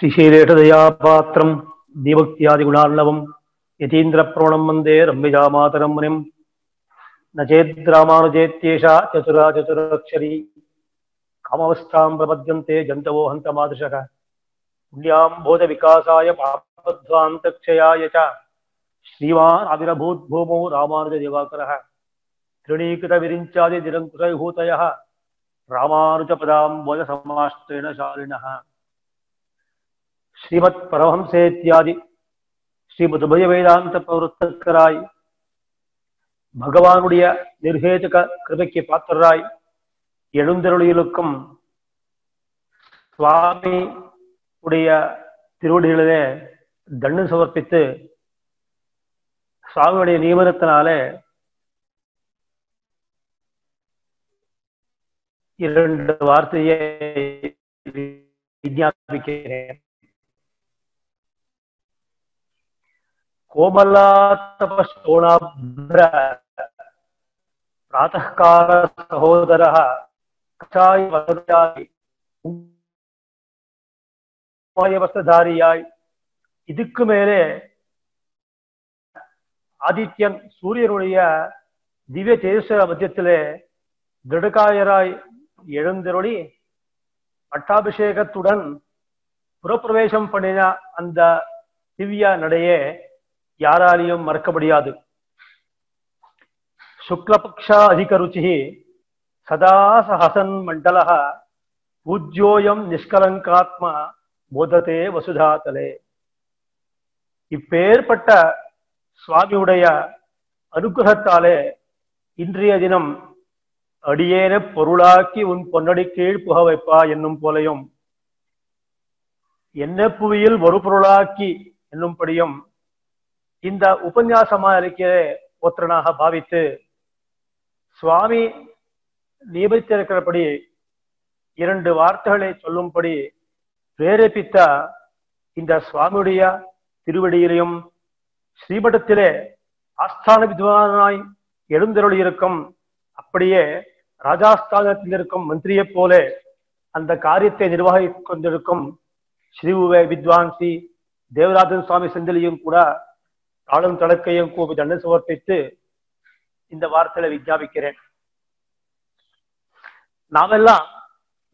श्रीशैलेशदयापात्रं दीभक्त्यादिगुणार्णवं यतीन्द्रप्रणं वन्दे रम्यजामातरं मुनिं न चेद्रामानुजेत्येषा चतुरा चतुरक्षरी कामवस्थां प्रपद्यन्ते जन्तवो हन्तमादृशः पुण्यां बोधविकासाय पापध्वान्तक्षयाय च श्रीमान् आविर्भूद्भूमौ रामानुजदिवाकरः तृणीकृतविरिञ्चादिनिरङ्कुशविभूतयः रामानुजपदाम्बोजसमाश्रयेण शालिनः श्रीमत् परमहंसेत्यादि ஸ்ரீமதுபய வேதாந்த பிரவருத்தராய் பகவானுடைய நிர்ஹேதுக கிருபைக்கு பாத்திரராய் எழுந்தருளியிருக்கும் சுவாமி உடைய திருவடிகளிலே தண்டு சமர்ப்பித்து சுவாமியுடைய நியமனத்தினாலே இரண்டு வார்த்தையை விஞ்ஞாபிக்கிறேன். कोमलातपशोणाभ्र प्रातःकाल सहोदरः வஸ்திரதாரியாய் இதுக்கு மேலே ஆதித்யன் சூரியனுடைய திவ்ய தேச மத்தியத்திலே திடகாயராய் எழுந்தருளி பட்டாபிஷேகத்துடன் புறப்பிரவேசம் பண்ணின அந்த திவ்ய நடையே யாராலையும் மறக்க முடியாது. சுக்லபக்ஷ அதிக ருச்சி சதா சஹசன் மண்டலஹ பூஜ்யோயம் நிஷ்கலங்காத்மா போததே வசுதாதலே. இப்பேற்பட்ட சுவாமியுடைய அனுகிரகத்தாலே இன்றைய தினம் அடியேன பொருளாக்கி உன் பொன்னடி கீழ் புக வைப்பா என்னும் போலையும் என்ன புவியில் ஒரு பொருளாக்கி என்னும்படியும் இந்த உபன்யாசமா இருக்கிற ஒற்றனாக பாவித்து சுவாமி நியமித்திருக்கிறபடி இரண்டு வார்த்தைகளை சொல்லும்படி பிரேரேபித்த இந்த சுவாமியுடைய திருவடியிலையும் ஸ்ரீமடத்திலே ஆஸ்தான வித்வானாய் எழுந்தருளி இருக்கும் அப்படியே ராஜாஸ்தானத்தில் இருக்கும் மந்திரியை போல அந்த காரியத்தை நிர்வகித்துக் கொண்டிருக்கும் ஸ்ரீ வித்வான் ஸ்ரீ தேவராஜன் சுவாமி செந்திலையும் கூட தாளும் தடக்கையும் கூப்பி தண்டு சமர்ப்பித்து இந்த வார்த்தையில விஞ்ஞாபிக்கிறேன். நாமெல்லாம்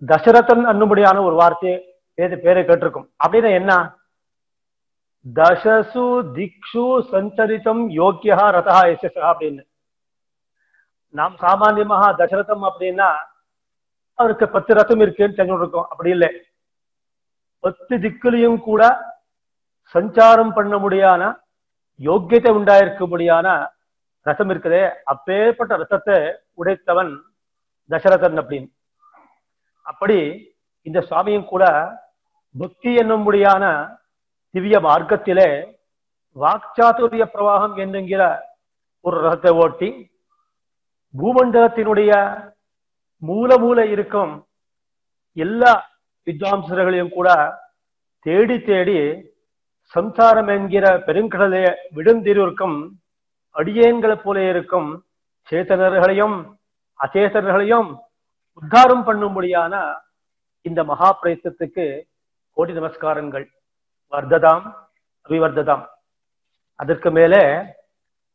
தசரதன் அன்னுபடியான ஒரு வார்த்தையை பேரை கேட்டிருக்கும். அப்படின்னா என்ன? தசசு திக்ஷு சஞ்சரித்தம் யோக்கியா ரதா எஸ்எஸ் அப்படின்னு. நாம் சாமான்யமாக தசரதம் அப்படின்னா அவருக்கு 10 ரதம் இருக்குன்னு தெரிஞ்சு இருக்கோம். அப்படி இல்லை, 10 திக்குலையும் கூட சஞ்சாரம் பண்ண முடியான யோக்கியத்தை உண்டாயிருக்கும்படியான ரசம் இருக்குதே, அப்பேற்பட்ட ரசத்தை உடைத்தவன் தசரதன் அப்படின்னு. அப்படி இந்த சுவாமியும் கூட பக்தி என்னும்படியான திவ்ய மார்க்கத்திலே வாக்சாதுரிய பிரவாகம் என்கிற ஒரு ரசத்தை ஓட்டி பூமண்டலத்தினுடைய மூல இருக்கும் எல்லா வித்வாம்சர்களையும் கூட தேடி தேடி சம்சாரம் என்கிற பெருங்கடலை விடுந்திருக்கும் அடியேன்களை போல இருக்கும் சேத்தனர்களையும் அச்சேதனர்களையும் உத்தாரம் பண்ணும்படியான இந்த மகா பிரயத்தனத்துக்கு கோடி நமஸ்காரங்கள். வர்ததாம் அபிவர்ததாம். அதற்கு மேலே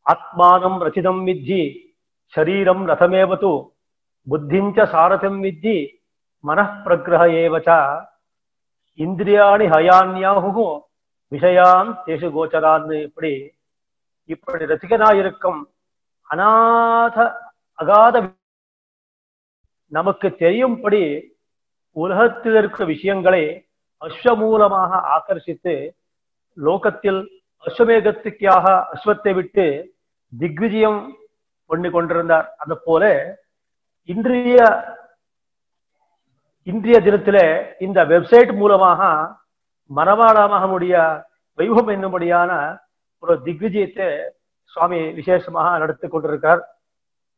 ஆத்மானம் ரச்சிதம் வித்தி சரீரம் ரதமேவது புத்திஞ்ச சாரதம் வித்தி மனப்பிரகிரஹ ஏவச இந்திரியாணி ஹயான்யாஹு விஷயான் தேசு கோச்சரான்னு இப்படி ரசிகனாயிருக்கும் அகாத நமக்கு தெரியும்படி உலகத்தில் இருக்கிற விஷயங்களை அஸ்வமூலமாக ஆகர்ஷித்து லோகத்தில் அஸ்வமேகத்துக்காக அஸ்வத்தை விட்டு திக்விஜயம் பண்ணி கொண்டிருந்தார். அது போல இன்றைய தினத்திலே இந்த வெப்சைட் மூலமாக மனவாளமாக முடிய வைபவம் என்னும்படியான ஒரு திக்விஜயத்தை சுவாமி விசேஷமாக நடத்தி கொண்டிருக்கார்.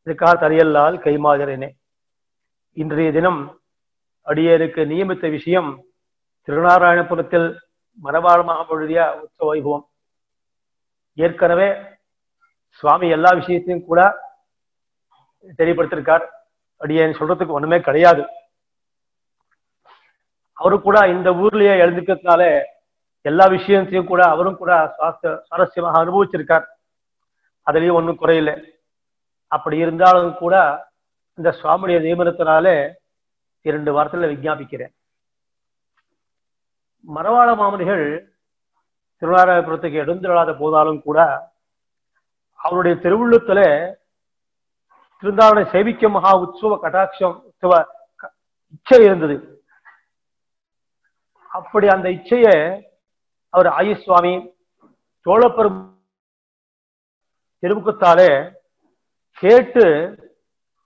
இதுக்காக தரியல்லால் கைமாதிரனே. இன்றைய தினம் அடியேருக்கு நியமித்த விஷயம் திருநாராயணபுரத்தில் மனவாளமாக பொழுதிய உற்சவ வைபவம். ஏற்கனவே சுவாமி எல்லா விஷயத்தையும் கூட தெரியப்படுத்திருக்கார். அடியேன் சொல்றதுக்கு ஒண்ணுமே கிடையாது. அவரு கூட இந்த ஊர்லயே எழுந்திருக்கிறதுனால எல்லா விஷயத்தையும் கூட அவரும் கூட சுவாரஸ்யமாக அனுபவிச்சிருக்கார். அதுலயும் ஒன்றும் குறையில்லை. அப்படி இருந்தாலும் கூட இந்த சுவாமியுடைய நியமனத்தினால 2 வாரத்துல விஞ்ஞாபிக்கிறேன். மரவாள மாமுனிகள் திருநாராயணபுரத்துக்கு எழுந்திராத போதாலும் கூட அவருடைய திருவுள்ளத்துல திருந்தாவனை சேவிக்க மகா உற்சவ கடாட்சம் இச்சை இருந்தது. அப்படி அந்த இச்சைய அவர் ஆயுசுவாமி சோழப்பெரும் திருமுகத்தாலே கேட்டு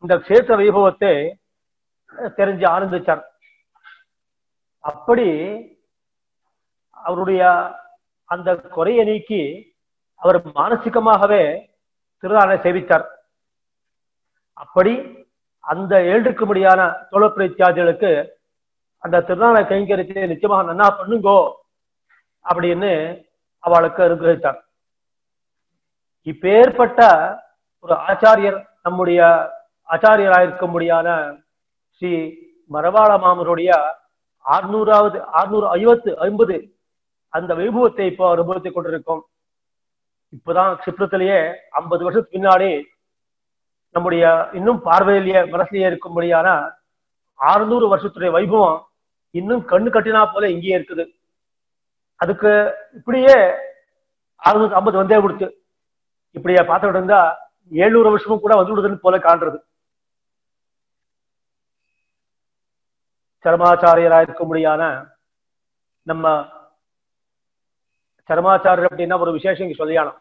இந்த கஷேத்திர வைபவத்தை தெரிஞ்சு ஆனந்திச்சார். அப்படி அவருடைய அந்த குறையை நீக்கி அவர் மானசிகமாகவே திருநாளை சேவித்தார். அப்படி அந்த 7 முடியான சோழப்பிரத்தியாதிகளுக்கு அந்த திருநாளை கைங்கரியத்தை நிச்சயமாக நன்னா பண்ணுங்கோ அப்படின்னு அவளுக்கு அனுகிரகித்தார். இப்பேற்பட்ட ஒரு ஆச்சாரியர் நம்முடைய ஆச்சாரியராயிருக்க முடியான ஸ்ரீ மரவாள மாமருடைய 650 அந்த வைபவத்தை இப்போ அனுபவித்துக் கொண்டிருக்கோம். இப்பதான் க்ஷிப்ரத்திலேயே 50 வருஷத்துக்கு பின்னாடி நம்முடைய இன்னும் பார்வையிலேயே மனசிலேயே இருக்கும்படியான 600 வருஷத்துடைய வைபவம் இன்னும் கண்ணு கட்டினா போல இங்கேயே இருக்குது. அதுக்கு இப்படியே 650 வந்தே கொடுத்து இப்படியே பார்த்துட்டு இருந்தா 700 வருஷமும் கூட வந்து விடுதுன்னு போல காண்றது. சர்மாச்சாரியராயிருக்க முடியான நம்ம சர்மாச்சாரியர் அப்படின்னா ஒரு விசேஷம் இங்க சொல்லியானோம்.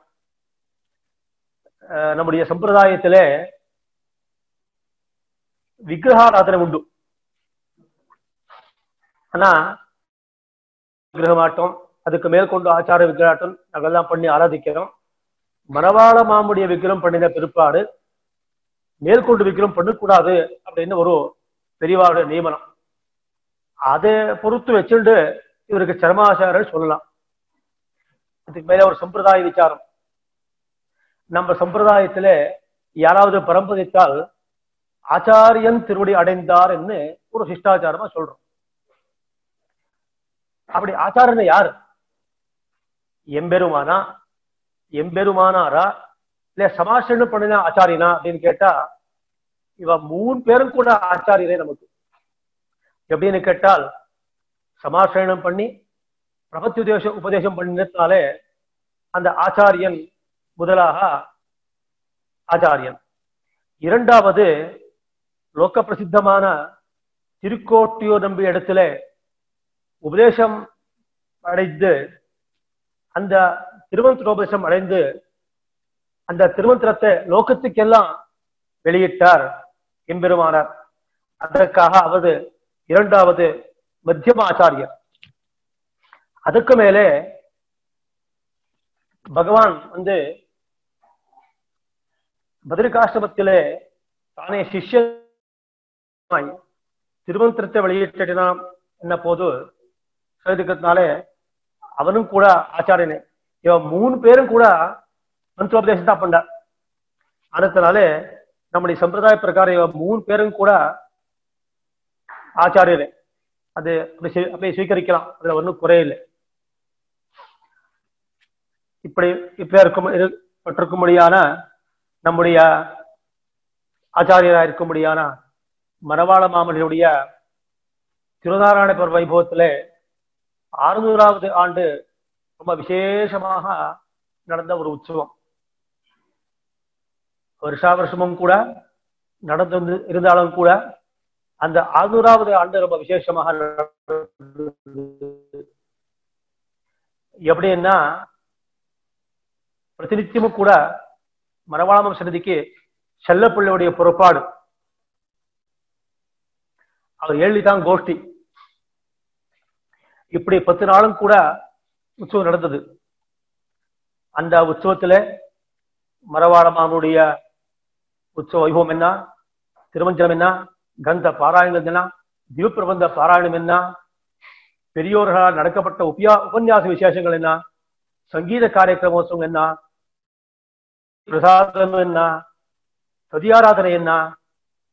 நம்முடைய சம்பிரதாயத்தில விக்கிரகாராதனை உண்டு. ஆனா விக்கிரகமாட்டம் அதுக்கு மேற்கொண்டு ஆச்சார விக்கிரகாட்டம் நாங்கெல்லாம் பண்ணி ஆராதிக்கிறோம். மரவாள மாமுடைய விக்கிரம் பண்ணின பிற்பாடு மேற்கொண்டு விக்கிரம் பண்ணக்கூடாது அப்படின்னு ஒரு பெரியவாருடைய நியமனம். அதை பொறுத்து வச்சுண்டு இவருக்கு சர்மாச்சாரர் சொல்லலாம். இதுக்கு மேல ஒரு சம்பிரதாய விசாரம். நம்ம சம்பிரதாயத்துல யாராவது பரம்பதித்தால் ஆச்சாரியன் திருவடி அடைந்தார் என்று ஒரு சிஷ்டாச்சாரமா சொல்றோம். அப்படி ஆச்சாரன் யார்? எம்பெருமானா, எம்பெருமானாரா, இல்ல சமாசனம் பண்ணின ஆச்சாரியனா அப்படின்னு கேட்டா இவ 3 பேரும் கூட ஆச்சாரியரே நமக்கு. எப்படின்னு கேட்டால் சமாசனம் பண்ணி பிரபத்தி உபதேசம் பண்ணினாலே அந்த ஆச்சாரியன் முதலாக ஆச்சாரியன். இரண்டாவது லோக பிரசித்தமான திருக்கோட்டியூர் நம்பி இடத்துல உபதேசம் அடைந்து அந்த திருமந்திரோபதேசம் அடைந்து அந்த திருமந்திரத்தை லோகத்துக்கெல்லாம் வெளியிட்டார் எம்பெருமானார். அதற்காக அவர் இரண்டாவது மத்தியம ஆச்சாரியர். அதுக்கு மேலே பகவான் வந்து பத்ரிகாசிரமத்திலே தானே சிஷ்யன் திருமந்திரத்தை வெளியிட்டான் என்ன போது இருக்கிறதுனால அவனும் கூட ஆச்சாரியனே. இவன் 3 பேரும் கூட மந்திரோபதேசம் தான் பண்ணார். அதனால நம்முடைய சம்பிரதாய பிரகாரம் இவன் 3 பேரும் கூட ஆச்சாரியரே. அது அப்படியே ஸ்வீகரிக்கலாம். அதுல ஒன்றும் குறையில்லை. இப்படிருக்கும்படியான நம்முடைய ஆச்சாரியராக இருக்கும்படியான மரவாள மாமனியுடைய திருநாராயணபுர வைபவத்துல 600வது ஆண்டு ரொம்ப விசேஷமாக நடந்த ஒரு உற்சவம். வருஷா வருஷமும் கூட நடந்து இருந்தாலும் கூட அந்த 600வது ஆண்டு ரொம்ப விசேஷமாக எப்படின்னா பிரதிநித்தியமும் கூட மரவாளம் சன்னதிக்கு செல்லப்பிள்ளையுடைய புறப்பாடு. அவர் எழுதிதான் கோஷ்டி. இப்படி 10 நாளும் கூட உற்சவம் நடந்தது. அந்த உற்சவத்துல மரவாளமானுடைய உற்சவ வைபவம் என்ன, திருமஞ்சனம் என்ன, கந்த பாராயணம் என்ன, திவ்யப்பிரபந்த பாராயணம் என்ன, பெரியோர்களால் நடக்கப்பட்ட உபன்யாச விசேஷங்கள் என்ன, சங்கீத காரியக்கிரமோத்சவம் என்ன, பிரசாதம் என்ன, சதியாராதனை என்ன,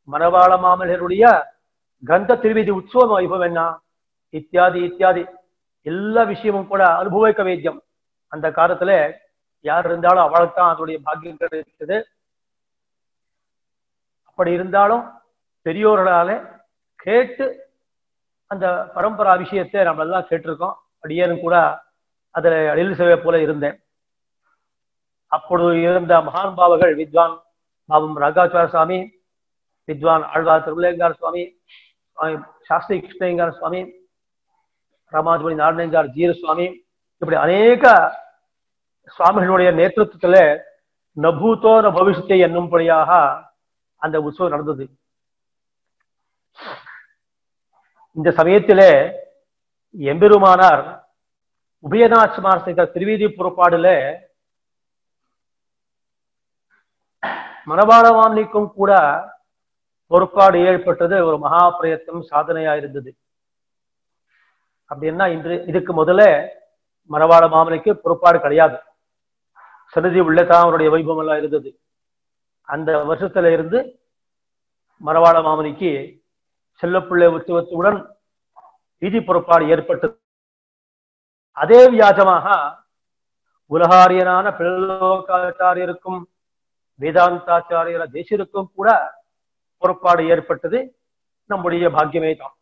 மரவாள மாமனியருடைய கந்த திருவிதி உற்சவ வைபவம் என்ன, இத்தியாதி இத்தியாதி எல்லா விஷயமும் கூட அனுபவிக்க வேத்தியம். அந்த காலத்துல யார் இருந்தாலும் அவளுக்குத்தான் அதனுடைய பாக்கியம் கிடைச்சது. அப்படி இருந்தாலும் பெரியோர்களால கேட்டு அந்த பரம்பரா விஷயத்தை நம்ம எல்லாம் கேட்டிருக்கோம். அடியேனும் கூட அதுல அடில் சேவை போல இருந்தேன். அப்பொழுது இருந்த மகான் பாவர்கள் வித்வான் பாபம் ராகாச்சார சுவாமி, வித்வான் ஆழ்வார் திருமலேங்கார சுவாமி, சாஸ்திரி கிருஷ்ணயங்கார சுவாமி, ராமாஜபதி நாராயணங்கார் ஜீர சுவாமி, இப்படி அநேக சுவாமிகளுடைய நேதೃತ್வத்துல நபூதோ ந பவிஷ்யத்தை என்னும்படியாக அந்த உற்சவம் நடந்தது. இந்த சமயத்திலே எம்பெருமானார் உபயநாச்சிமார் செய்த திருவீதி புறப்பாடுல மனவாள மாமனிக்கும் கூட பொறுப்பாடு ஏற்பட்டது ஒரு மகா பிரயத்தனம் சாதனையா இருந்தது. அப்படின்னா இதுக்கு முதல்ல மனவாள மாமனிக்கு பொறுப்பாடு கிடையாது. சன்னதி உள்ளதான் அவருடைய வைபவம் எல்லாம் இருந்தது. அந்த வருஷத்துல இருந்து மனவாள மாமனிக்கு செல்லப்பிள்ளை உற்சவத்துடன் வீதி பொறுப்பாடு ஏற்பட்டது. அதே வியாஜமாக உலகாரியனான பிள்ளோகாச்சாரியருக்கும் வேதாந்தாச்சாரியர தேசியருக்கும் கூட பொறுப்பாடு ஏற்பட்டது நம்முடைய பாக்கியமே தான்.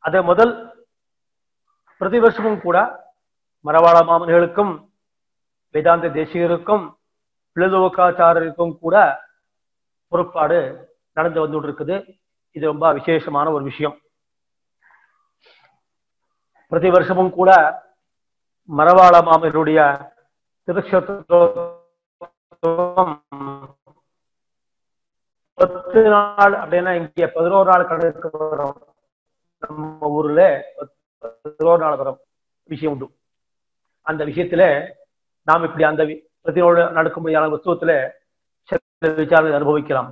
அதே முதல் பிரதி வருஷமும் கூட மரவாள மாமன்களுக்கும் வேதாந்த தேசியருக்கும் பிள்ளோகாச்சாரியருக்கும் கூட பொறுப்பாடு நடந்து வந்து இருக்குது. இது ரொம்ப விசேஷமான ஒரு விஷயம். பிரதி வருஷமும் கூட மரவாள மாமனுடைய திருக்ஷேத்திரம் 10 நாள் அப்படின்னா இங்க 11 நாள் கணக்கு வரும். நம்ம ஊர்ல 11 நாள் வரும் விஷயம் உண்டு. அந்த விஷயத்துல நாம் இப்படி அந்த பிரதியோடு நடக்கும்படியான உற்சவத்துல விசாரணை அனுபவிக்கலாம்.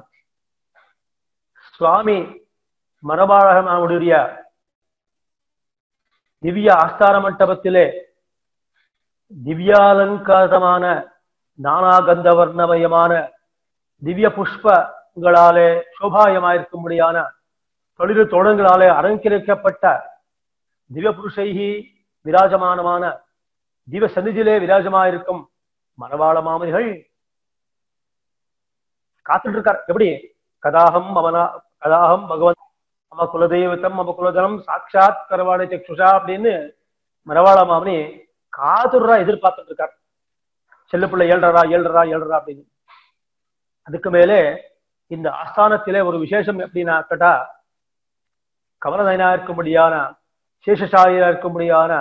சுவாமி மரவாள மாமனுடைய திவ்ய ஆஸ்தான மண்டபத்திலே திவ்யாலங்காரமான நானாகந்த வர்ணமயமான திவ்ய புஷ்பங்களாலே சோபாயமாயிருக்கும்படியான தொழில் தோழங்களாலே அலங்கரிக்கப்பட்ட திவ்ய புருஷைகி விராஜமானமான திவ்ய சன்னிதியிலே விராஜமாயிருக்கும் மரவாள மாமனிகள் காத்துட்டு இருக்கார். எப்படி கதாகம் பகவன் மம குலதெய்வத்தம் மம குலதனம் சாட்சாத் கரவாணி சக்ஷுஷா அப்படின்னு மரவாள மாமனி காதுரா எதிர்பார்த்துட்டு இருக்கார். செல்லுப்பிள்ளை ஏழ்றா அப்படின்னு. அதுக்கு மேலே இந்த ஆஸ்தானத்திலே ஒரு விசேஷம் எப்படின்னா கேட்டா, கமலநயனா இருக்கும்படியான சேஷசாயியா இருக்கும்படியான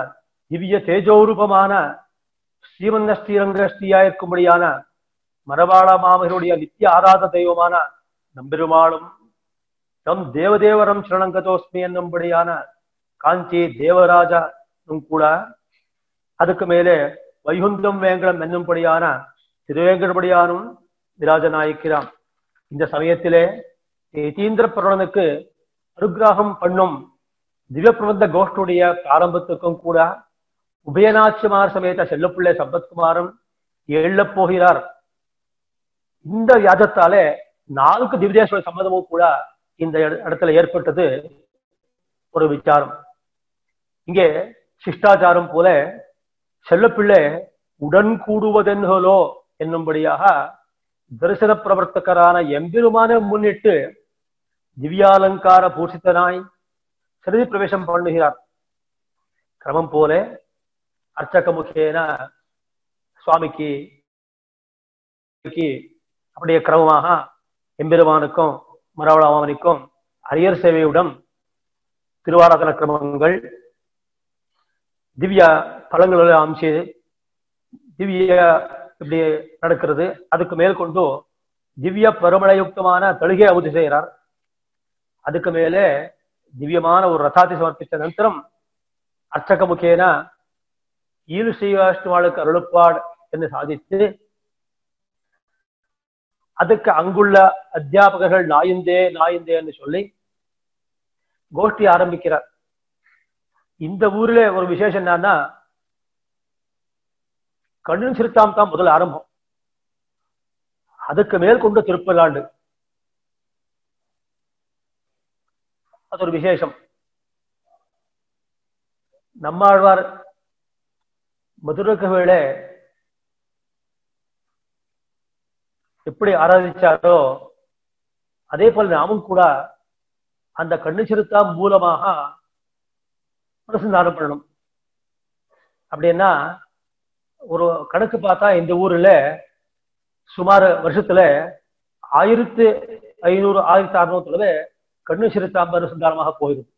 திவ்ய தேஜோரூபமான ஸ்ரீமந்த ஸ்ரீரங்க ஸ்ரீயா இருக்கும்படியான மரவாள மாமனுடைய நித்திய ஆராத தெய்வமான நம்பெருமாளும் தம் தேவதேவரம் சரணங்கதோஸ்மி என்னும்படியான காஞ்சி தேவராஜனும் கூட, அதுக்கு மேலே வைகுந்தம் வேங்கடம் என்னும்படியான திருவேங்கடபடியானும் விராஜனாயிருக்கிறான். இந்த சமயத்திலே யதீந்திர பிரபலனுக்கு அனுகிரகம் பண்ணும் திவ்ய பிரபந்த கோஷ்டுடைய ஆரம்பத்துக்கும் கூட உபயநாச்சிமார் சமேத செல்லப்பிள்ளை சம்பத்குமாரும் எழப் போகிறார். இந்த வியாஜத்தாலே 4 திவ்யேஸ்வர சம்மதமும் கூட இந்த இடத்துல ஏற்பட்டது ஒரு விசாரம். இங்கே சிஷ்டாச்சாரம் போல செல்லப்பிள்ளை உடன் கூடுவதென்களோ என்னும்படியாக தரிசன பிரவர்த்தகரான எம்பெருமான முன்னிட்டு திவ்யாலங்கார பூஷித்தனாய் சன்னதி பிரவேசம் பண்ணுகிறார். கிரமம் போல அர்ச்சக முகேன சுவாமிக்கு அப்படியே கிரமமாக எம்பெருமானுக்கும் மரவாள மாமனிக்கும் அரியர் சேவையுடன் திருவாராதன கிரமங்கள் திவ்ய பழங்களை அம்சி திவ்ய இப்படி நடக்கிறது. அதுக்கு மேல் கொண்டு திவ்ய பரமளயுக்தமான தழுகை அவுதி செய்கிறார். அதுக்கு மேலே திவ்யமான ஒரு ரதாதி சமர்ப்பித்த நந்தரம் அர்ச்சக முகேன ஈழு ஸ்ரீவாஷ்ணுவாளுக்கு அருளுப்பாடு என்று சாதித்து அதுக்கு அங்குள்ள அத்தியாபகர்கள் நாயுந்தே என்று சொல்லி கோஷ்டி ஆரம்பிக்கிறார். இந்த ஊர்ல ஒரு விசேஷம் என்னன்னா, கண்ணன் சிறுத்தாம் தான் முதல் ஆரம்பம். அதுக்கு மேல் கொண்டு திருப்பலாண்டு, அது ஒரு விசேஷம். நம்மாழ்வார் மதுரக வேளை எப்படி ஆராதிச்சாரோ அதே போல நாமும் கூட அந்த கண்ணு சிறுத்தா மூலமாக அனுசந்தானம் பண்ணணும். அப்படின்னா ஒரு கணக்கு பார்த்தா இந்த ஊர்ல சுமார் வருஷத்துல 1500 1600 கண்ணு சிறுத்தாம்ப அனுசந்தானமாக போயிடும்.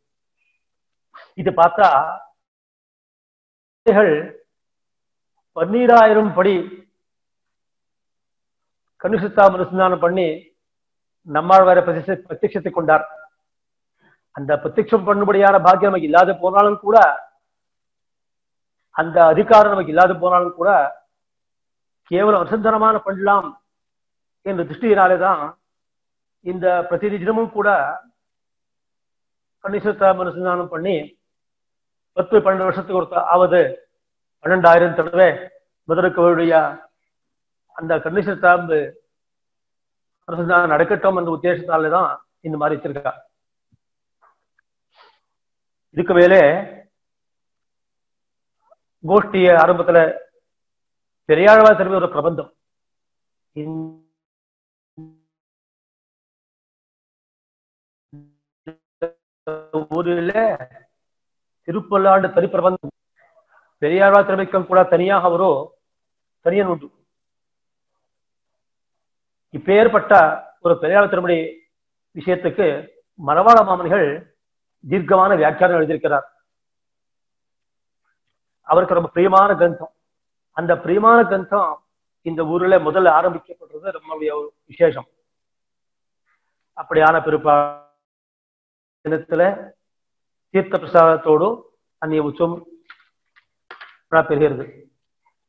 இது பார்த்தா 12,000 படி கண்ணு சிறுத்தாம்ப அனுசந்தானம் பண்ணி நம்மாழ்வாரை பிரத்யட்சத்தை கொண்டார். அந்த பிரத்யட்சம் பண்ணும்படியான பாக்கியம் நமக்கு இல்லாத போனாலும் கூட, அந்த அதிகாரம் நமக்கு இல்லாத போனாலும் கூட, கேவலம் அனுசந்தானமான பண்ணலாம் என்ற திருஷ்டியினாலேதான் இந்த பிரதி தினமும் கூட கன்னிசத்தாம் அனுசந்தானம் பண்ணி 10-12 வருஷத்துக்கு ஒரு ஆவது 12,000 தடவை மதுரைக்கு அந்த கன்னிசத்தாம்பு அனுசந்தானம் நடக்கட்டும் என்ற உத்தேசத்தாலேதான் இந்த மாதிரி வச்சிருக்கா. இதுக்கு மேலே கோஷ்டிய ஆரம்பத்துல பெரியாழ்வார் திரும்பி ஒரு பிரபந்தம் ஊரில் திருப்பல்லாண்டு தனி பிரபந்தம் பெரியாழ்வார் திரும்பிக்கும் கூட தனியாக ஒரு தனியன் உண்டு. இப்பேற்பட்ட ஒரு பெரியாழ்வார் திருமணி விஷயத்துக்கு மணவாள மாமனிகள் தீர்க்கமான வியாக்கியானம் எழுதியிருக்கிறார். அவருக்கு ரொம்ப பிரியமான கிரந்தம். அந்த பிரியமான கிரந்தம் இந்த ஊர்ல முதல்ல ஆரம்பிக்கப்படுறது ரொம்ப விசேஷம். அப்படியான பிற்பாடு தீர்த்த பிரசாதத்தோடு அந்நிய உச்சம் பெறுகிறது.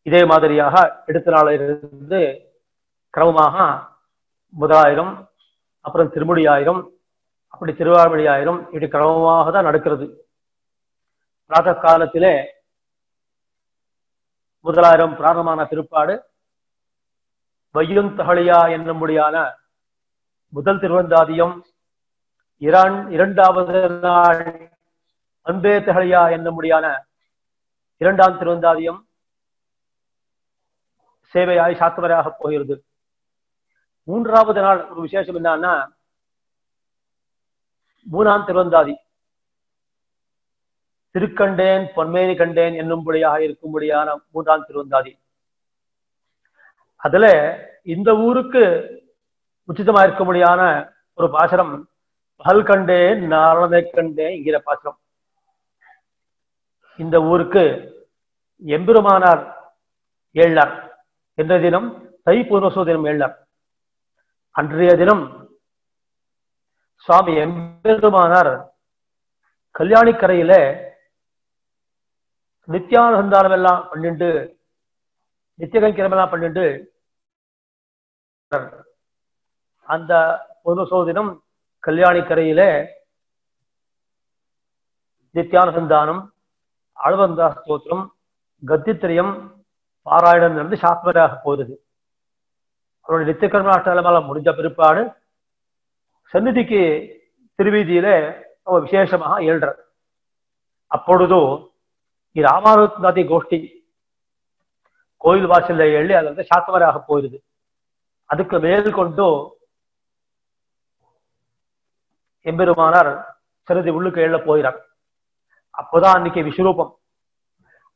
இதே மாதிரியாக எடுத்த நாளிலிருந்து கிரமமாக முதலாயிரம், அப்புறம் திருமுடி ஆயிரம், அப்படி திருவாழ்மொழி ஆயிரம், இப்படி கிரமமாக தான் நடக்கிறது. பிராத காலத்திலே முதலாயிரம் பிராரம்பமான பிற்பாடு வையுந்தகழியா என்னும்படியான முதல் திருவந்தாதியம், இரண்டாவது நாள் அன்பே தகழியா என்னும்படியான இரண்டாம் திருவந்தாதியம் சேவையாய் சாத்துவராக போகிறது. மூன்றாவது நாள் ஒரு விசேஷம் என்னன்னா மூணாம் திருவந்தாதி திருக்கண்டேன் பொன்மேனி கண்டேன் என்னும்படியாக இருக்கும்படியான மூன்றாம் திருவந்தாதி. அதுல இந்த ஊருக்கு உச்சிதமா இருக்கும்படியான ஒரு பாசனம் பகல் கண்டேன் நாரணனை கண்டேன் என்கிற பாசனம். இந்த ஊருக்கு எம்பெருமானார் ஏழார் என்ற தினம் தைப்பூர்வசோ தினம் ஏழார். அன்றைய தினம் சுவாமி எம்பெருமானார் கல்யாணிக்கரையில நித்தியானசந்தானம் எல்லாம் பண்ணிட்டு நித்தியகைக்கிரம் எல்லாம் பண்ணிட்டு அந்த பூர்வசோ தினம் கல்யாணிக்கரையில நித்தியானசந்தானம், ஆழ்வந்தா ஸ்தோத்திரம், கத்தித்திரியம் பாராயணம் நடந்து சாஸ்திராக போகிறது. அவருடைய நித்தியகர்மாஷ்டமெல்லாம் முடிஞ்ச பிற்பாடு சந்நிதிக்கு திருவீதியில அவர் விசேஷமாக ஏழ்றார். அப்பொழுதோ ராமானுஜாதி கோஷ்டி கோயில் வாசல்ல எள்ளி அது வந்து சாத்தவராக போயிருது. அதுக்கு மேல் கொண்டு எம்பெருமானார் சிறிது உள்ளுக்கு எள்ள போகிறார். அப்போதான் அன்னைக்கு விஸ்வரூபம்.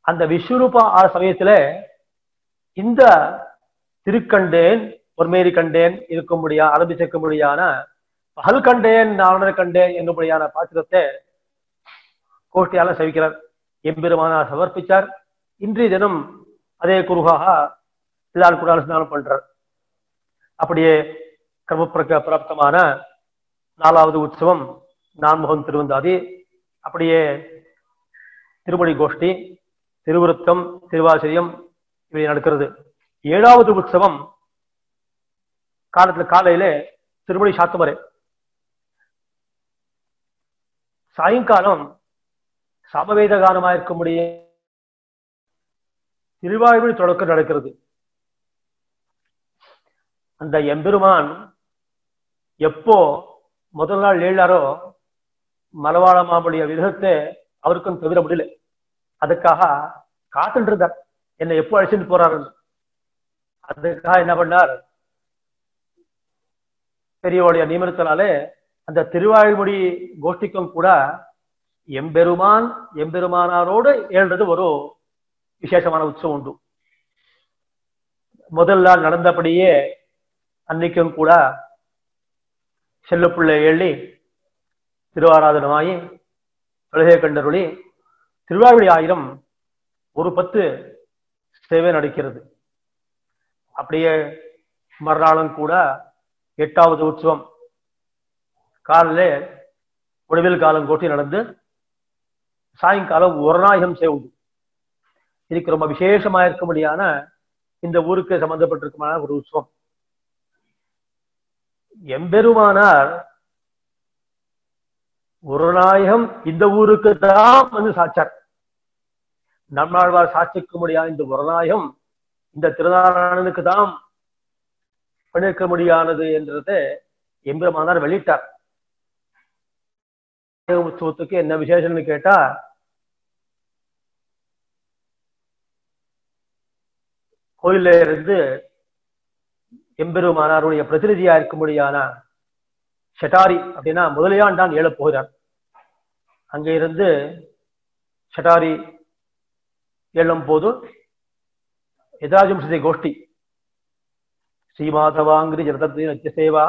அந்த விஸ்வரூப சமயத்துல இந்த திருக்கண்டேன் பொன்மேரி கண்டேன் இருக்கும்படியா ஆரம்பிச்சிருக்கும்படியான பகல் கண்டேன் நாரணரை கண்டேன் என்னும்படியான பாத்திரத்தை கோஷ்டியால செவிக்கிறார். எம்பெருமானார் சமர்ப்பிச்சார். இன்றைய தினம் அதே குருகாக எல்லாரும் கூட அனுசந்தானம் பண்றார். அப்படியே கிரமப்பிராப்தமான 4வது உற்சவம் நான்முகம் திருவந்தாதி, அப்படியே திருமொழி கோஷ்டி, திருவிருத்தம், திருவாசிரியம் இவை நடக்கிறது. 7வது உற்சவம் காலையில திருமொழி சாத்துமரை, சாயங்காலம் சமவேத கானமாக இருக்கும்படிய திருவாய்மொழி தொடக்கம் நடக்கிறது. அந்த எம்பெருமான் எப்போ முதல் நாள் ஏழாரோ மலவாள மாமுடைய விதத்தை அவருக்கும் தவிர முடியல. அதுக்காக காத்துட்டு இருந்தார், என்னை எப்போ அழைச்சிட்டு போறாரு. அதுக்காக என்ன பண்ணார், பெரியவோடைய நியமனத்தினாலே அந்த திருவாய்மொழி கோஷ்டிக்கும் கூட எம்பெருமான் எம்பெருமானாரோடு ஏழ்றது ஒரு விசேஷமான உற்சவம் உண்டு. முதல் நாள் நடந்தபடியே அன்னைக்கும் கூட செல்லப்பிள்ளை எள்ளி திருவாராதனமாயி தொழுகை கண்டருளி திருவாய்மொழி ஆயிரம் ஒரு 10 சேவை நடக்கிறது. அப்படியே மறுநாளும் கூட 8வது உற்சவம் காலையிலே முடிவில் காலம் கோட்டி நடந்து சாயங்காலம் ஒரு நாயகம் சேவுது. இதுக்கு ரொம்ப விசேஷமா இருக்கும்படியான இந்த ஊருக்கு சம்பந்தப்பட்டிருக்குமான ஒரு உற்சவம். எம்பெருமானார் ஒரு நாயகம் இந்த ஊருக்கு தான் வந்து சாட்சார். நம்மாழ்வார் சாட்சிக்க முடியாத இந்த ஒரு நாயகம் இந்த திருநாராயணனுக்கு தான் பண்ணிருக்க முடியானது என்றதை எம்பெருமானார் வெளியிட்டார். உற்சவத்துக்கு என்ன விசேஷம்னு கேட்டா, கோயில இருந்து எம்பெருமானாருடைய பிரதிநிதியா இருக்கும்படியான ஷட்டாரி அப்படின்னா முதலியாண்டான் ஏழ போகிறார். அங்க இருந்து ஷட்டாரி ஏழும் போது யதாஜம்சதி கோஷ்டி ஸ்ரீமாதவாங்கிரி ஜனதத்வ நித்திய சேவா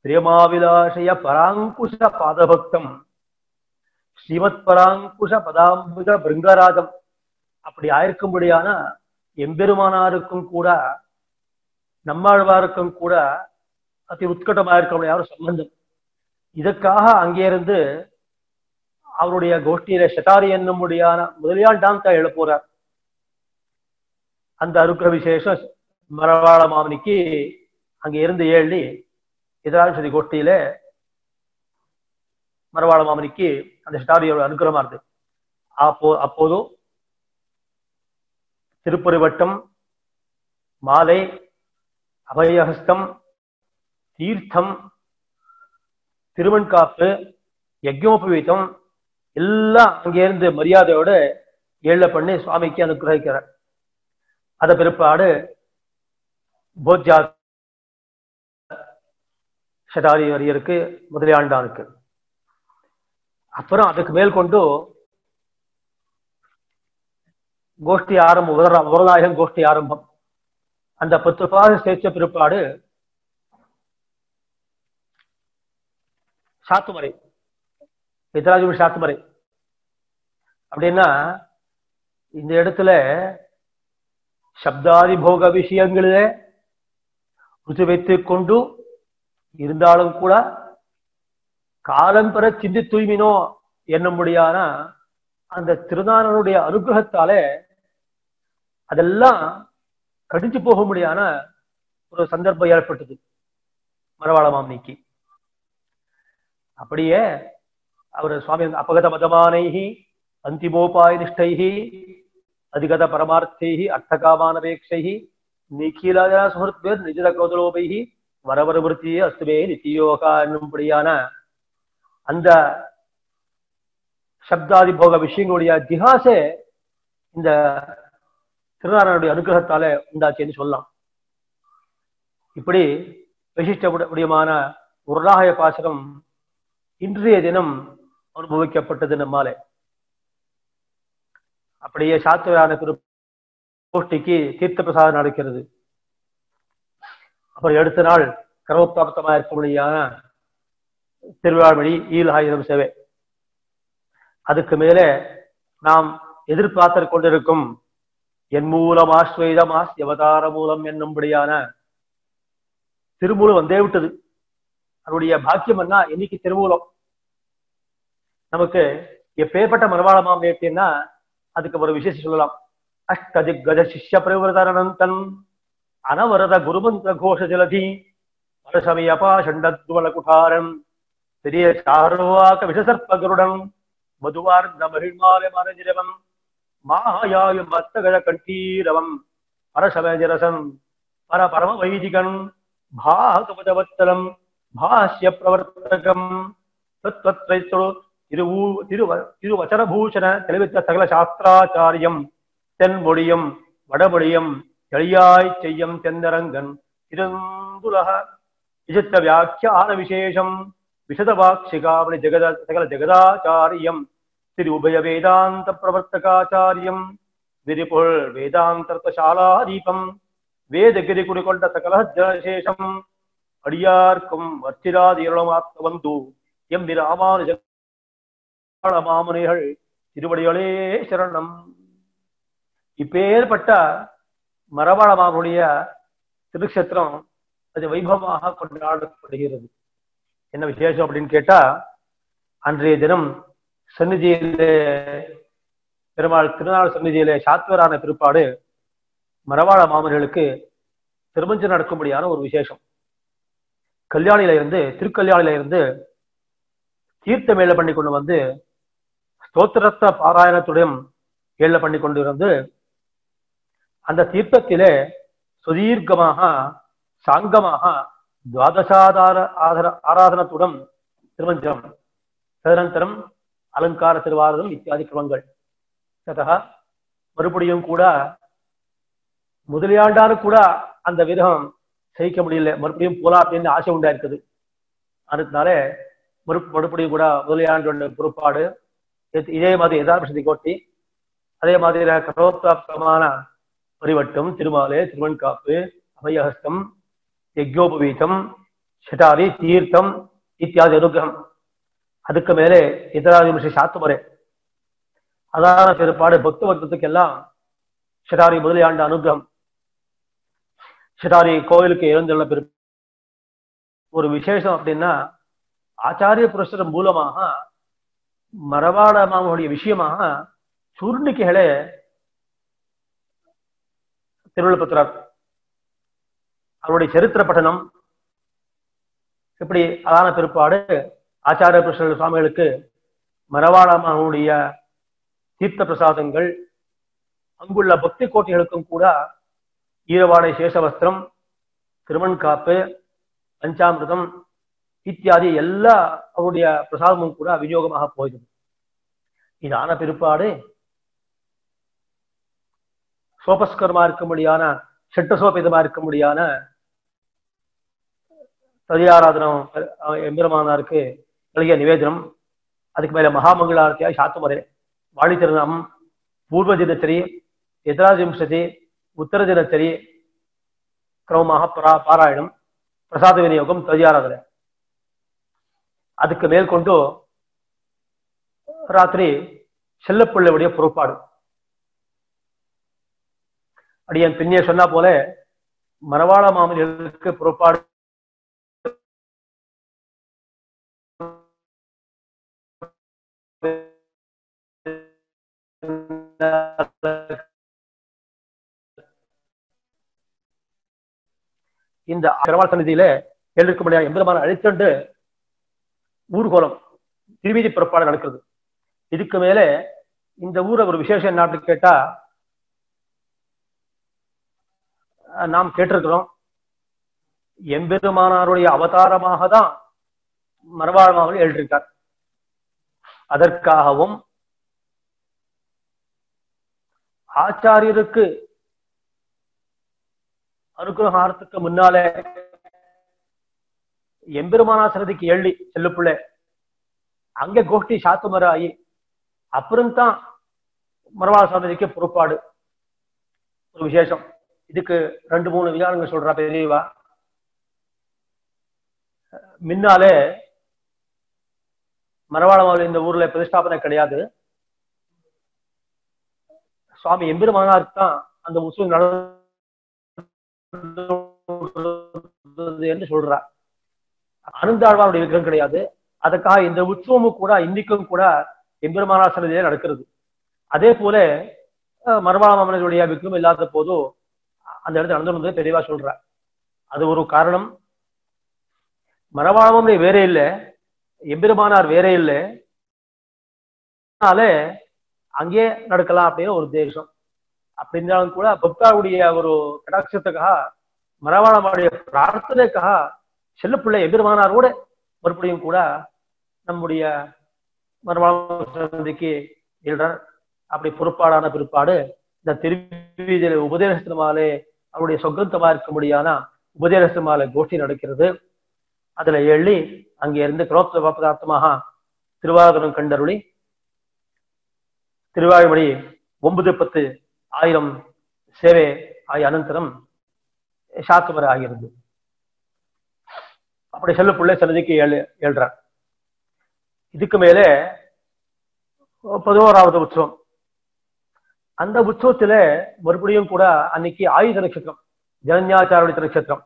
பிரியமாவிலாசய பராங்குஷ பாதபக்தம் ஸ்ரீமத் பராங்குஷ பதாம்புஜ பிருங்கராஜம் அப்படி ஆயிருக்கும்படியான எம்பெருமானாருக்கும் கூட நம்மாழ்வாருக்கும் கூட அதி உத்கட்டமாக இருக்க ஒரு சம்பந்தம். இதற்காக அங்கே இருந்து அவருடைய கோஷ்டியில ஷட்டாரி என்னும்படியான முதலியால் டான்ஸா எழ போறார். அந்த அருக்கிர விசேஷம் மரவாள மாமனிக்கு அங்கே இருந்து ஏழி எதிராஜதி கோஷ்டியில மரவாள மாமனிக்கு அந்த ஷட்டாரியோட அனுகிரகமா இருக்கு. அப்போதும் திருப்பரிவட்டம், மாலை, அபயஹஸ்தம், தீர்த்தம், திருவன்காப்பு, யஜ்ஞோபவீதம் எல்லாம் அங்கிருந்து மரியாதையோட ஏழ பண்ணி சுவாமிக்கு அனுகிரகிக்கிறார். அத பிற்பாடு போஜ்யா ஷடாரி வரியருக்கு முதலியாண்டானுக்கு அப்புறம் அதுக்கு மேல் கொண்டு கோஷ்டி ஆரம்பம், வரநாயகம் கோஷ்டி ஆரம்பம். அந்த 10 பாக சேர்ச்ச பிற்பாடு சாத்துமறை, எதிராஜி சாத்துமறை அப்படின்னா இந்த இடத்துல சப்தாதி போக விஷயங்களிலே ருச்சி வைத்துக் கொண்டு இருந்தாலும் கூட காலம் பெற சிந்தி தூய்மினோ என்னும்படியான அந்த திருநாளனுடைய அனுகிரகத்தாலே அதெல்லாம் கடிஞ்சு போக முடியான ஒரு சந்தர்ப்பம் ஏற்பட்டது மரவாள மாமனிக்கு. அப்படியே அவர் சுவாமி அபகத மதமானைஹி அந்திமோபாய நிஷ்டைஹி அதிகத பரமார்த்தைஹி அர்த்தகாமானபேட்சைஹி நிகில சுஹൃத்பிர் நிஜத கௌதலோபைஹி வரவரவருத்தியே அஸ்துமே நித்தியோகா என்னும்படியான அந்த சப்தாதி போக விஷயங்களுடைய ஜிஹாசே இந்த திருநாராயணனுடைய அனுகிரகத்தால உண்டாச்சுன்னு சொல்லலாம். இப்படி விசிஷ்டமான உருளாய பாசகம் இன்றைய தினம் அனுபவிக்கப்பட்டது நம்மாலே. அப்படியே சாத்துவரான கோஷ்டிக்கு தீர்த்த பிரசாதம் நடக்கிறது. அப்புறம் அடுத்த நாள் கர்மப்பிராப்தமாக இருக்கக்கூடிய திருவாழ்மொழி ஈழாயிரம் சேவை. அதுக்கு மேலே நாம் எதிர்பார்த்து கொண்டிருக்கும் என் மூலம் ஆஸ்வைதமாஸ் அவதார மூலம் என்னும்படியான திருமூலம் வந்தே விட்டது. அதனுடைய பாக்கியம் என்ன, இன்னைக்கு திருமூலம் நமக்கு எப்பேற்பட்ட மனவாளமாம் ஏற்றினா அதுக்கு ஒரு விசேஷம் சொல்லலாம். அஷ்டதிக்கஜ சிஷ்ய பிரவர்தனந்தன் அனவரத குருமந்திர கோஷ ஜலதி பரசமயபாஷண்டத்வல குடாரம் பெரிய சார்வாக விஷசர்ப்பகருடன் மதுவார்ந்த மகிழ்மாலை மரஜிரவம் மாயாயும் மத்தகழ கண்டீரவம் பரசமஜரசம் பர பரம வைதிகன் பாகவதவத்தலம் பாஷ்ய பிரவர்த்தகம் தத்வத்ரைத்தோ திருவச்சனபூஷண தெளிவித்த சகல சாஸ்திராச்சாரியம் தென்மொழியம் வடமொழியம் எளியாய் செய்யம் தென்னரங்கன் இருந்துலக விசித்த வியாக்கியான விசேஷம் விசதவாக்ஷிகாமணி சகல ஜெகதாச்சாரியம் திரு உபய வேதாந்த பிரவர்த்தகாச்சாரியம் விரிபுல் வேதாந்தர்த்தசாலாதீபம் வேதகிரி குடிகொண்ட சகல ஜனசேஷம் அடியார்க்கும் வர்த்திராதிரமாத்து எம் ராமானுஜ மாமுனிகள் திருவடிகளே சரணம். இப்பேற்பட்ட மரபாள மாமுனிய திருக்ஷேத்திரம் அது வைபவமாக கொண்டாடப்படுகிறது. என்ன விசேஷம் அப்படின்னு கேட்டா, அன்றைய தினம் சந்நிதியிலே பெருமாள் திருநாள் சந்நிதியிலே சாத்வரான பிற்பாடு மரபாள மாமுனிகளுக்கு திருமஞ்சம் நடக்கும்படியான ஒரு விசேஷம். திருக்கல்யாணில இருந்து தீர்த்த மேல பண்ணி கொண்டு வந்து ஸ்தோத்திரத்த பாராயணத்துடன் ஏழ பண்ணி கொண்டு இருந்து அந்த தீர்த்தத்திலே சுதீர்க்கமாக சாங்கமாக துவாதசாதார ஆராதனத்துடன் திருமஞ்சம், ததனந்தரம் அலங்கார திருவாரதம் இத்தியாதி கிரமங்கள். மறுபடியும் கூட முதலியாண்டாரு கூட அந்த விரகம் சகிக்க முடியல, மறுபடியும் போலாம் அப்படின்னு ஆசை உண்டா இருக்குது. அதனால மறுபடியும் கூட முதலியாண்டோட பொறுப்பாடு இதே மாதிரி யதாபிஷதி கோட்டி, அதே மாதிரி கரோத்தாப்தமான பரிவட்டம், திருமாலை, திருவன்காப்பு, அபயஹஸ்தம், யஜ்யோபவீதம், ஷடாரி, தீர்த்தம் இத்தியாதி அனுகிரகம். அதுக்கு மேலே இதராதிமிஷ சாத்துமரே அதான பிற்பாடு பக்த வர்க்கத்துக்கெல்லாம் ஷடாரி முதலியாண்ட அனுகிரகம். ஷடாரி கோவிலுக்கு எழுந்துள்ள ஒரு விசேஷம் அப்படின்னா, ஆச்சாரிய புருஷர் மூலமாக மரபாள மாமுடைய விஷயமாக சூர்ணிக்கைகளை திருவிழப்பத்துறார். அவருடைய சரித்திர பட்டனம் இப்படி அதான பிற்பாடு ஆச்சாரிய புருஷர் சுவாமிகளுக்கு மரபாள மாமுடைய தீர்த்த பிரசாதங்கள், அங்குள்ள பக்தி கோட்டிகளுக்கும் கூட ஈரவாடை சேஷவஸ்திரம், திருமண்காப்பு, பஞ்சாமிர்தம் இத்தியாதி எல்லா அவருடைய பிரசாதமும் கூட விநியோகமாக போயிடுது. இதான பிற்பாடு சோபஸ்கரமா இருக்கும்படியான செட்டசோபேதமா இருக்கும்படியான ததியாராதனம் எம்பெருமானாருக்கு எளிய நிவேதனம், அதுக்கு மேல மகாமங்களாரத்தியா சாத்துமரே, வாழி திருநாமம், பூர்வ தினச்சரி, எதிராஜிம்சதி, உத்தர தினச்சரி கிரமமாக பாராயணம், பிரசாத விநியோகம், ததியாராதனை. அதுக்கு மேற்கொண்டு ராத்திரி செல்லப்பிள்ளையுடைய பொறுப்பாடு. அடியன் பின்னே சொன்னா போல மரபாள மாமுனிகளுக்கு பொறுப்பாடு இந்த பெருமாள் சந்நிதியில எழுக்க முடியாது எம்பெருமான அழைத்தண்டு ஊர்கோலம் திருவீதி புறப்பாடு நடக்கிறது. இதுக்கு மேல இந்த ஊரை ஒரு விசேஷம் என்ன கேட்டா, நாம் கேட்டிருக்கிறோம், எம்பெருமானாருடைய அவதாரமாக தான் மரபாள மாமுனி எழுதியிருக்கார். அதற்காகவும் ஆச்சாரியருக்கு அனுகிரகாரத்துக்கு முன்னாலே எம்பெருமானா சன்னதிக்கு எள்ளி செல்லுப்புள்ள அங்கே கோஷ்டி சாத்துமர ஆகி அப்புறம்தான் மரபாள சன்னதிக்கு பொறுப்பாடு. ஒரு விசேஷம். இதுக்கு 2-3 விசாரங்கள் சொல்றா பெரியவா. முன்னாலே மரபாள மாமுனி இந்த ஊர்ல பிரதிஷ்டாபனை கிடையாது. சுவாமி எம்பெருமானாருக்கு தான் அந்த உற்சவம் நடந்தது என்று சொல்றா. அனந்தாழ்வாருடைய விக்கிரகம் கிடையாது. அதுக்காக இந்த உற்சவமும் கூட இன்னைக்கும் கூட எம்பெருமானார் சன்னதியிலே நடக்கிறது. அதே போல மரபாள மாமுனியுடைய விக்கிரகம் இல்லாத போதும் அந்த இடத்துல நடந்து வந்து தெளிவா சொல்ற. அது ஒரு காரணம். மரபாள மாமுனி வேற இல்லை, எம்பெருமானார் வேற இல்லை, அங்கே நடக்கலாம் அப்படின்னு ஒரு தேசம். அப்படி இருந்தாலும் கூட பக்தாவுடைய ஒரு கடாட்சத்துக்காக மரபாள மாமுனியுடைய பிரார்த்தனைக்காக செல்லப்பிள்ளை எம்பெருமானாரோட மறுபடியும் கூட நம்முடைய மறுநாள் சன்னதிக்கு எழுறார். அப்படி பொறுப்பாடான பிற்பாடு இந்த திருவீதியில உபதேசமாலே அவருடைய சொந்தமா இருக்க முடியாத உபதேசமால கோஷ்டி நடக்கிறது. அதுல எள்ளி அங்கே இருந்து கிரோத்த பதார்த்தமாக திருவாரூரம் கண்டருளி திருவாய்மொழி 9-10,000 சேவை ஆகிய அனந்தரம் சாத்துமர ஆகிறது. அப்படி செல்ல பிள்ளை சன்னதிக்கு எழுறார். இதுக்கு மேலே 11வது உற்சவம். அந்த உற்சவத்துல மறுபடியும் கூட அன்னைக்கு ஆயுத நட்சத்திரம், ஜனன்யாச்சாரிய நட்சத்திரம்.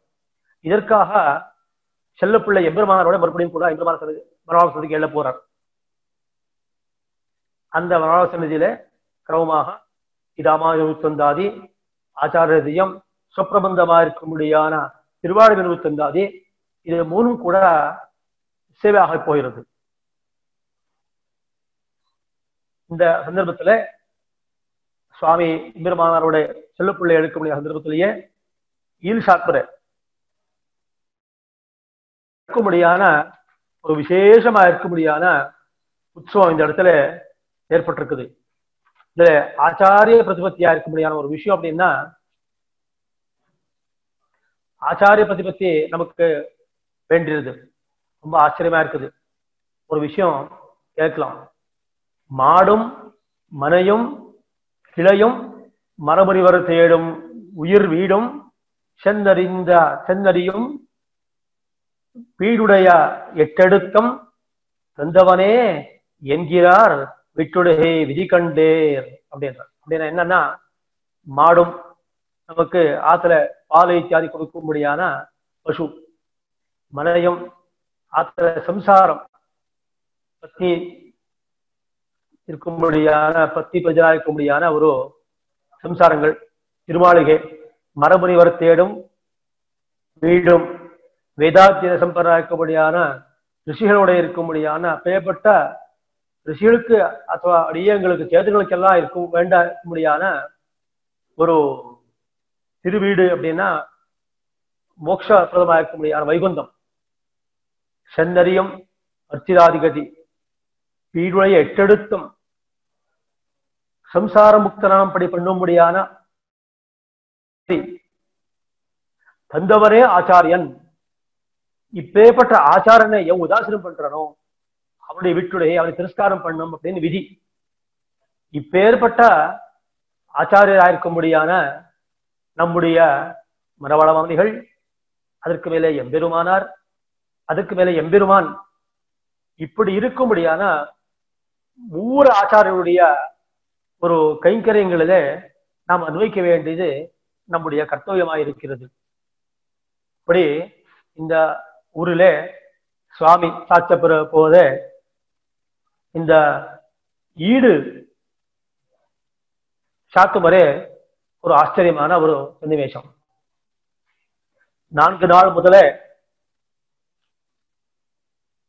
இதற்காக செல்லப்பிள்ளை எம்பெருமானாரோட மறுபடியும் கூட மனவாள சன்னதிக்கு எழ போறார். அந்த மனவாள சன்னதியில கிரமமாக இதாமாதி ஆச்சாரியம் சொப்பிரபந்தமா இருக்க முடியான திருவாழ்வினூத்தந்தாதி இது 3 கூட சேவையாக போகிறது. இந்த சந்தர்ப்பத்துல சுவாமி எம்பெருமானாரோட செல்லப்பிள்ளை எடுக்க முடியாத சந்தர்ப்பத்திலேயே ஈல்சாத்மர இருக்க முடியான ஒரு விசேஷமா இருக்க முடியான உற்சவம் இந்த இடத்துல ஏற்பட்டிருக்குது. இதுல ஆச்சாரிய பிரதிபத்தியா இருக்க முடியான ஒரு விஷயம் அப்படின்னா, ஆச்சாரிய பிரதிபத்தி நமக்கு வேண்டியது. ரொம்ப ஆச்சரியமா இருக்குது. ஒரு விஷயம் கேட்கலாம். மாடும் மனையும் கிளையும் மரபுரிவர் தேடும் உயிர் வீடும் சென்னறியும் வீடுடைய எட்டெடுக்கம் தந்தவனே என்கிறார் விட்டுடுகை விதி கண்டேர் அப்படின்றார். அப்படின்னா என்னன்னா, மாடும் நமக்கு ஆத்துல பாலை இத்தியாதி கொடுக்கும்படியான பசு, மனையும் ஆத்துல சம்சாரம் பத்தி இருக்கும்படியான பத்தி பிரஜா இருக்கும்படியான ஒரு சம்சாரங்கள், திருமாளிகை, மரபுரிவர் தேடும் வீடும், வேதாத்திய சம்பராக்கும்படியான ரிஷிகளோட இருக்கும்படியான அப்பேற்பட்ட ரிஷிகளுக்கு அथवा அடியங்களுக்கு சேதுகளுக்கெல்லாம் இருக்கும் வேண்டியான ஒரு திருவீடு அப்படின்னா மோட்சப்பிரதமாக இருக்க முடியாத வைகுந்தம். சென்னரியம் அர்ச்சிராதிகதி வீடுடைய எட்டெடுத்தும் சம்சார முக்தனாம் படி பண்ணும்படியான தந்தவரே ஆச்சாரியன். இப்பேற்பட்ட ஆச்சாரனை எவ் உதாசீனம் பண்றானோ அவனுடைய வீட்டுடைய அவனை திரஸ்காரம் பண்ணும் அப்படின்னு விதி. இப்பேற்பட்ட ஆச்சாரியராயிருக்கும்படியான நம்முடைய மரவாள மாமனிகள், அதற்கு மேலே எம்பெருமானார், அதுக்கு மேலே எம்பெருமான், இப்படி இருக்கும்படியான 3 ஆச்சாரியருடைய ஒரு கைங்கரியங்களிலே நாம் அன்வைக்க வேண்டியது நம்முடைய கர்த்தவியமாயிருக்கிறது. இப்படி இந்த ஊரிலே சுவாமி சாட்சப்புற போத இந்த ஈடு சாத்துமரே ஒரு ஆச்சரியமான ஒரு சன்னிவேசம். 4 நாள் முதலே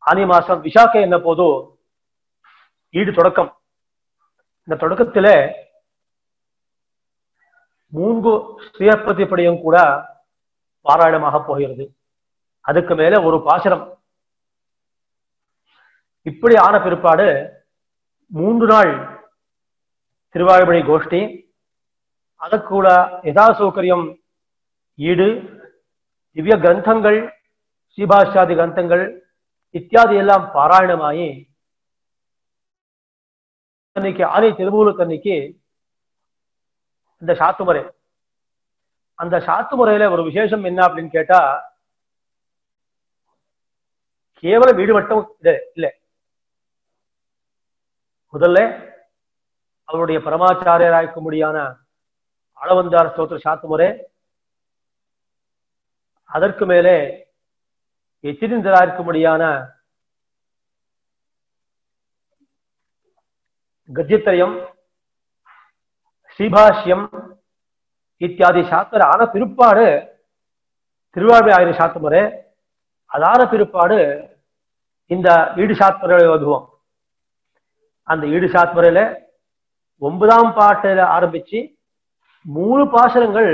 ஆனி மாசம் விசாக்கை என்ன போதோ ஈடு தொடக்கம். இந்த தொடக்கத்தில 3 ஸ்ரீயப்பிரதிப்படியும் கூட பாராயணமாக போகிறது. அதுக்கு மேல ஒரு பாசனம். இப்படி ஆன பிற்பாடு 3 நாள் திருவாய்மொழி கோஷ்டி, அதற்கூட யதா சௌகரியம் ஈடு, திவ்ய கிரந்தங்கள், ஸ்ரீபாஷ்யாதி கிரந்தங்கள் இத்தியாதி எல்லாம் பாராயணமாயி அன்னைக்கு ஆனை திருமூலத்தன்னைக்கு இந்த சாத்துமுறை, அந்த சாத்துமுறையில ஒரு விசேஷம் என்ன அப்படின்னு கேட்டா, கேவலம் வீடு மட்டும் இல்லை. முதல்ல அவருடைய பரமாச்சாரியராய்க்கும்படியான அளவந்தார் ஸ்தோத்திர சாத்துமுறை, அதற்கு மேலே எச்சிரிந்தராயிருக்கும்படியான கத்தியத்திரயம், ஸ்ரீபாஷ்யம் இத்தியாதி சாஸ்திர ஆன பிற்பாடு திருவாழ்வை ஆயிரம் சாத்துமுறை, அதான பிற்பாடு இந்த ஈடு சாத்துமுறை ஓதுவோம். அந்த ஈடு சாத்துமுறையில 9ஆம் பாட்டில ஆரம்பிச்சு 3 பாசனங்கள்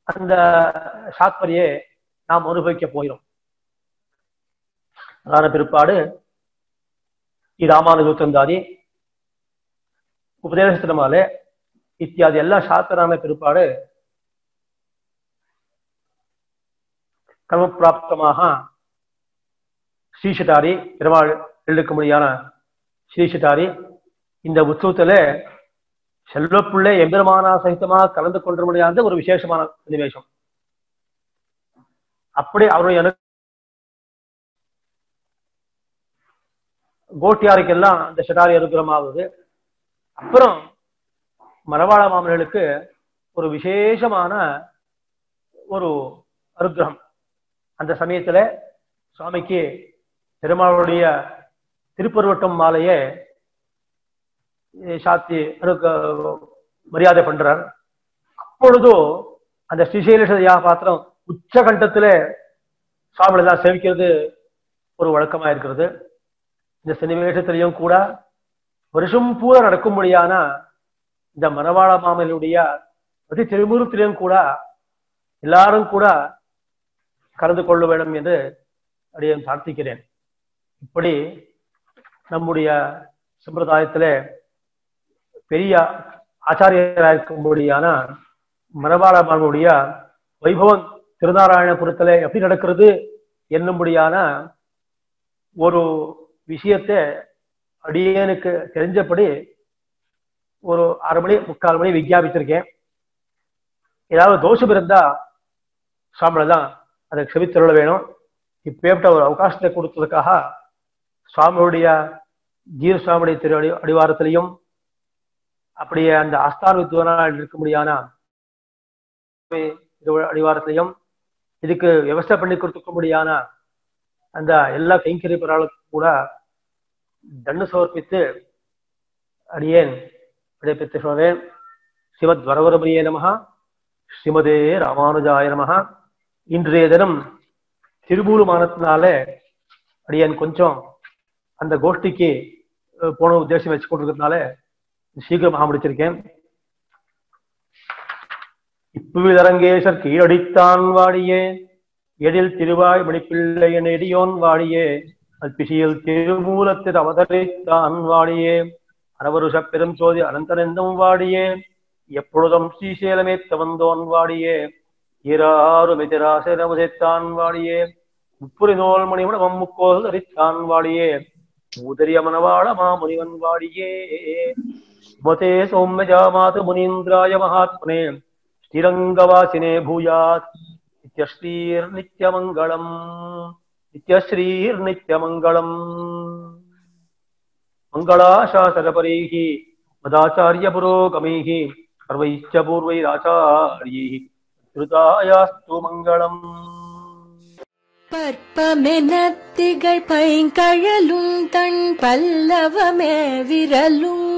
அந்த சாத்மரியை நாம் அனுபவிக்க போகிறோம். அதான பிற்பாடு ಈ ರಾಮಾನುಜೋತ್ತಂದಾದಿ ಉಪದೇಶಮಾಲೆ ಇತ್ಯಾದಿ ಎಲ್ಲ ಶಾಸ್ತ್ರನಾಮ ಪಿರುಪಾಡು கர்மப்பிராப்தமாக ஸ்ரீஷட்டாரி பெருமாள் எழுக்கும்படியான ஸ்ரீஷட்டாரி இந்த உற்சவத்துல செல்வப்புள்ளே எம்பெருமானா சகிதமாக கலந்து கொள்ள முடியாத ஒரு விசேஷமான சன்னிவேசம். அப்படி அவருடைய கோட்டியாருக்கெல்லாம் அந்த ஷட்டாரி அனுகிரகமாகுது. அப்புறம் மணவாள மாமன்களுக்கு ஒரு விசேஷமான ஒரு அனுகிரகம். அந்த சமயத்துல சுவாமிக்கு பெருமாளுடைய திருப்பருவட்டம் மாலையை சாத்தி மரியாதை பண்றார். அப்பொழுதோ அந்த ஸ்ரீசைலேஷ பாத்திரம் உச்சகண்டத்துல சுவாமிகளை தான் சேவிக்கிறது ஒரு வழக்கமா இருக்கிறது. இந்த சன்னிவேஷத்திலையும் கூட வருஷம் பூரா நடக்கும்படியான இந்த மணவாள மாமனுடைய பிரதி திருமுகத்திலையும் கூட எல்லாரும் கூட கலந்து கொள்ள வேண்டும் என்று அப்படியே பிரார்த்திக்கிறேன். இப்படி நம்முடைய சம்பிரதாயத்துல பெரிய ஆச்சாரியராயிருக்கும்படியான மணவாள மாமனுடைய வைபவம் திருநாராயணபுரத்துல எப்படி நடக்கிறது என்னும்படியான ஒரு விஷயத்தை அடியனுக்கு தெரிஞ்சபடி ஒரு 6 மணி 3/4 மணி விஞ்ஞாபிச்சிருக்கேன். ஏதாவது தோஷம் இருந்தா சுவாமிகளை தான் அதை க்ஷமித்தருள வேணும். இப்பேற்பட்ட ஒரு அவகாசத்தை கொடுத்ததுக்காக சுவாமியுடைய ஜீர சுவாமியுடைய திரு அடிவாரத்திலையும் அப்படியே அந்த ஆஸ்தான வித்வானால் இருக்கும்படியான அடிவாரத்திலையும் இதுக்கு விவசாய பண்ணி கொடுத்துக்கும்படியான அந்த எல்லா கைங்கரிப்பவர்களுக்கும் கூட தண்டு சமர்ப்பித்து அடியேன் விடைபெற்று சொல்றேன். ஸ்ரீமத் வரவரமணியே நமஹ, ஸ்ரீமதே ராமானுஜாய நமஹ. இன்றைய தினம் திருமூலமானத்தினால அடியன் கொஞ்சம் அந்த கோஷ்டிக்கு போன உத்தேசம் வச்சு கொண்டிருக்கிறதுனால சீக்கிரமாக முடிச்சிருக்கேன். இப்புவிதரங்கேசர் கீழடித்தான் வாடியே, எழில் திருவாய் மணிப்பிள்ளை நெடியோன் வாடியே, அல்பிஷியில் திருமூலத்தில் அவதரித்தான் வாடியே, அனவருஷ பெரும் சோதி அனந்தனந்தம் வாடியே, எப்பொழுதும் ஸ்ரீசேலமேத்த வந்தோன் வாடியே, ஈராறுமிதிராசனமுதைத்தான் வாடியே, முப்புரி நோல் மணிமணம் முக்கோல் தரித்தான் வாடியே, உதரிய மணவாள மாமுனிவன் வாடியே. மதே சௌம்யஜாமாது முனீந்திராய மகாத்மனே ஸ்ரீரங்கவாசினே பூயாத் நித்யஸ்ரீர் நித்யமங்கலம், நித்யஸ்ரீர் நித்யமங்கலம். மங்களாசாசனபரைஹி மதாச்சாரிய புரோகமைஹி சர்வைச்ச பூர்வைராச்சாரியைஹி ஸ்ருதாயாஸ்து மங்களம். பற்பமெனத்திகள் பைங்கழலும் தன் பல்லவமே விரலும்,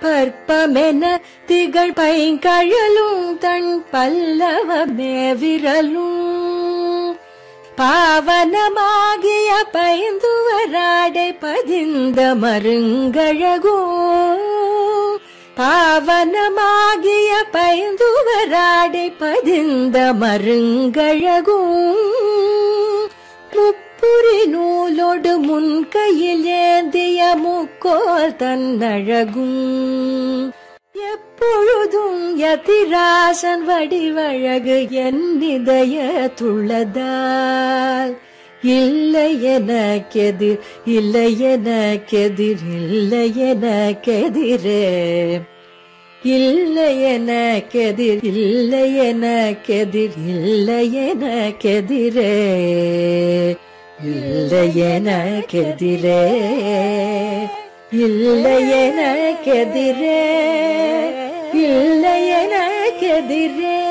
பற்பமென திகழ் பைங்கழலும் தன் பல்லவமே விரலும், பாவனமாகிய பைந்துவராடை பதிந்த மருங்கழகோ, பாவனமாகிய பைந்துவராடை பதிந்த மருங்கழகும், முப்புரி நூலோடு முன்கையில் ஏந்திய முக்கோல் தன்னழகும், எப்பொழுதும் யதிராசன் வடிவழகு என் இதயத்துள்ளதால், இல்லை எனக்கெதிர் இல்லை எனக்கெதிர் இல்லை எனக்கெதிரே, இல்லை எனக்கெதிர் இல்லை எனக்கெதிர் இல்லை எனக்கெதிரே, இல்லை எனக்கெதிரே, இல்லை எனக்கெதிரே, இல்லை எனக்கெதிரே.